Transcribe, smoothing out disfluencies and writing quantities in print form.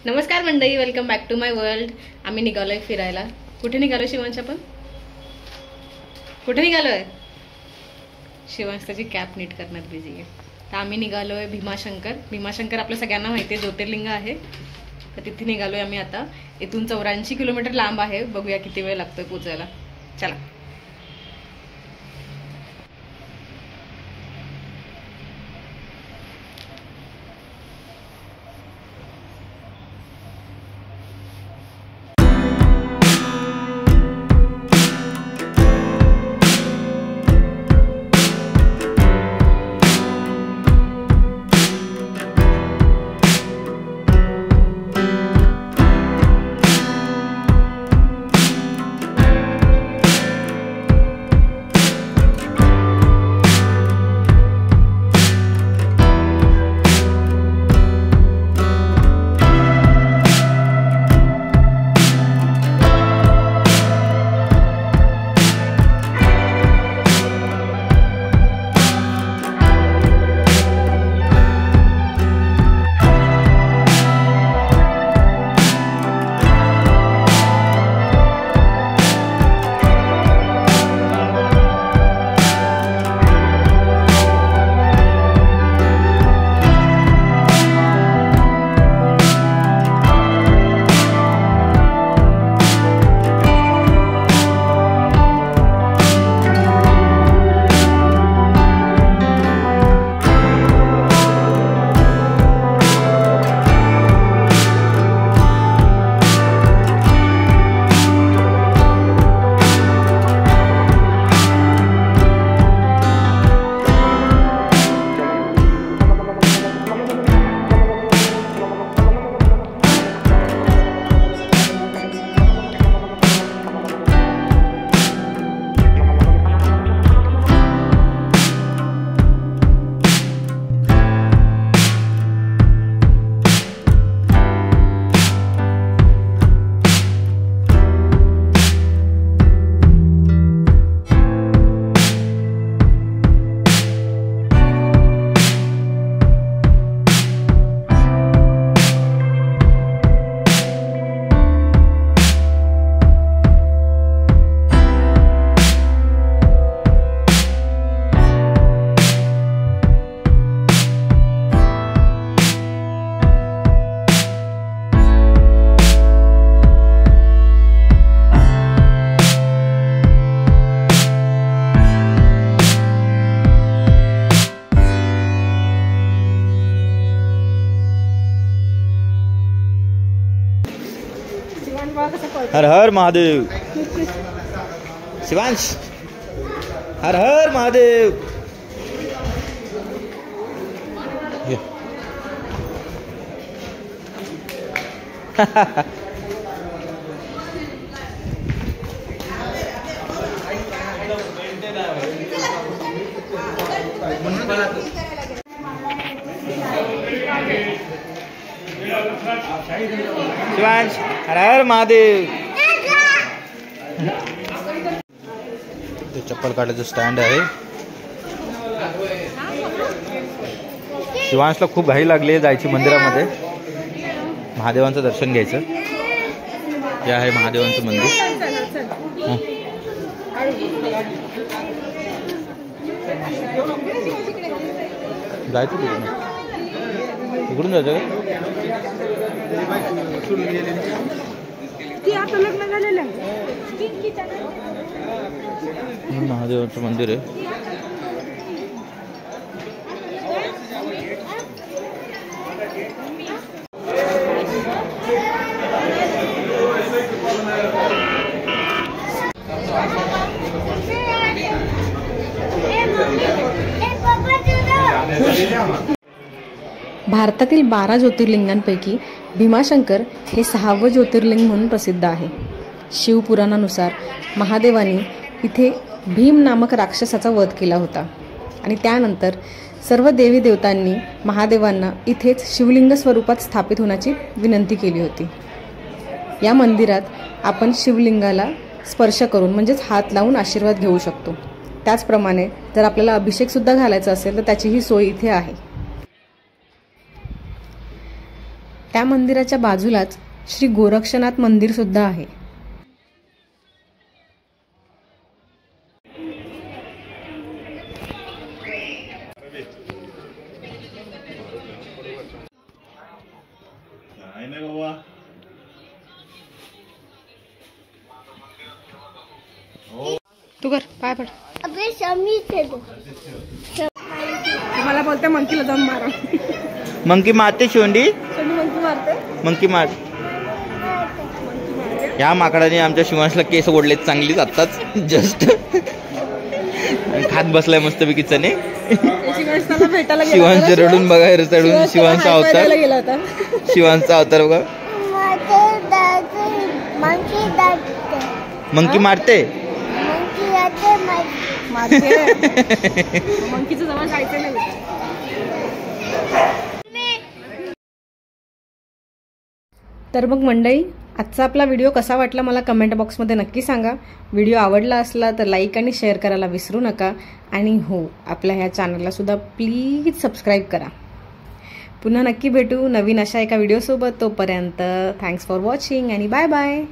नमस्कार मंडळी, welcome back to my world. आम्ही निघालोय फिरायला। कुठे निघालो शिवांश? आपण कुठे निघालोय? शिवांश त्याची कॅप नीट करण्यात बिझी आहे। तर आम्ही निघालोय भीमाशंकर। भीमाशंकर आपल्या सगळ्यांना माहिती आहे, ज्योतिर्लिंग आहे। तर तिथे निघालोय आम्ही आता। इथून 84 किलोमीटर लांब आहे। बघूया किती वेळ लागतोय पोहोचायला। चला। हर हर महादेव। शिवांश, हर हर महादेव। शिवांश, हर हर महादेव। चप्पल काढायचं स्टँड आहे। शिवांशला खूप घाई लागली जायची मंदिरामध्ये, महादेवांचं दर्शन घ्यायचं। हे आहे महादेवांचं मंदिर। जायचं तिकडून, इकडून जायचं का? लग्न झालेलं आहे। महादेवाचं मंदिर आहे। भारतातील 12 ज्योतिर्लिंगांपैकी भीमाशंकर हे 6वं ज्योतिर्लिंग म्हणून प्रसिद्ध आहे। शिवपुराणानुसार महादेवाने इथे भीम नामक राक्षसाचा वध केला होता आणि त्यानंतर सर्व देवी देवतांनी महादेवांना इथेच शिवलिंग स्वरूपात स्थापित होण्याची विनंती केली होती। या मंदिरात आपण शिवलिंगाला स्पर्श करून म्हणजेच हात लावून आशीर्वाद घेऊ शकतो। त्याचप्रमाणे जर आपल्याला अभिषेक सुद्धा घालायचा असेल तर त्याचीही सोय इथे आहे। त्या मंदिराच्या बाजूलाच श्री गोरक्षनाथ मंदिर सुद्धा आहे. तू कर पाय पड. मला बोलते मंकीला दम मारा. मंकी मारते शिवंडी. मंकी मारते. मंकी मार. या माकडाने आमच्या शिवांशला केस ओढलेत चांगलीच आत्ताच जस्ट. खात बसलाय मस्त पैकीचने. शिवांश रडून बघा रडून. शिवांचा अवतार. शिवांचा अवतार बघा. मंकी मारते. मंकीचं जवळ जायचं नाही. तर मग मंडळी, आजचा आपला व्हिडिओ कसा वाटला मला कमेंट बॉक्समध्ये नक्की सांगा. व्हिडिओ आवडला असला तर लाईक आणि शेअर करायला विसरू नका. आणि हो, आपल्या ह्या चॅनलला सुद्धा प्लीज सबस्क्राईब करा. पुन्हा नक्की भेटू नवीन अशा एका व्हिडिओसोबत. तोपर्यंत थँक्स फॉर वॉचिंग आणि बाय बाय.